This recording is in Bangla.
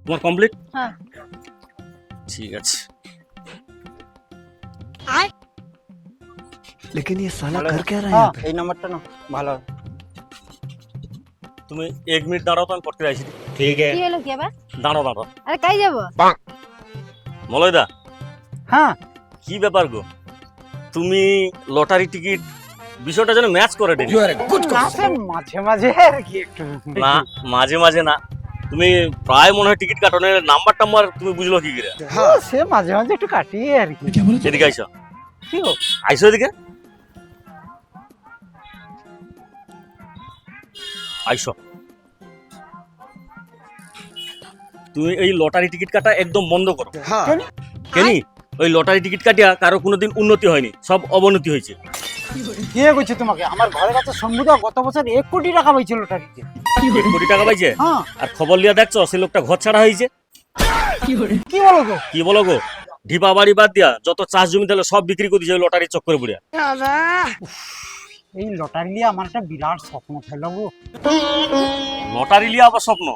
তোমার কমপ্লিট? হ্যাঁ। ঠিক আছে। लेकिन ये साला कर क्या रहा है হ্যাঁ यहाँ पे? এই নাম্বারটা না ভালো। তুমি 1 মিনিট দাঁড়াও তো, আমি পড়তে আইছি। কি হলো কি আবার? দাঁড়াও দাঁড়াও। আরে কাই যাব? মলয়দা, হ্যাঁ কি ব্যাপার গো? তুমি লটারি টিকিট বিষয়টা যেন ম্যাচ করে ডেলি। আসে মাঝে মাঝে আর কি একটু। না মাঝে মাঝে না, তুমি প্রায় মনে হয় টিকিট কাটো। নাম্বার টাম্বার তুমি বুঝলো কি করে? হ্যাঁ সে মাঝে মাঝে একটু কাটি আর কি। এদিকে আইসো, কি গো? আইসো এদিকে আইসো। তুমি এই লটারি টিকিট কাটা একদম বন্ধ করো। কেনি ওই লটারি টিকিট কাটিয়া কারো কোনোদিন উন্নতি হয়নি, সব অবনতি হয়েছে। কে কইছে তোমাকে? আমার ঘরের কাছে শম্ভুদা গত বছর 1 কোটি টাকা পাইছিল লটারিতে। 1 কোটি টাকা পাইছে? হ্যাঁ আর খবর লিয়া দেখছো সে লোকটা ঘর ছাড়া হয়েছে। কি বলো গো? কি বলো গো? ঢিপা বাড়ি বাদ দিয়া যত চাষ জমি দিলে সব বিক্রি করে দিয়েছে লটারির চক্করে পড়িয়া। এই লটারি নিয়ে আমার একটা বিরাট স্বপ্ন ছিল গো। লটারি লিয়া আবার স্বপ্ন?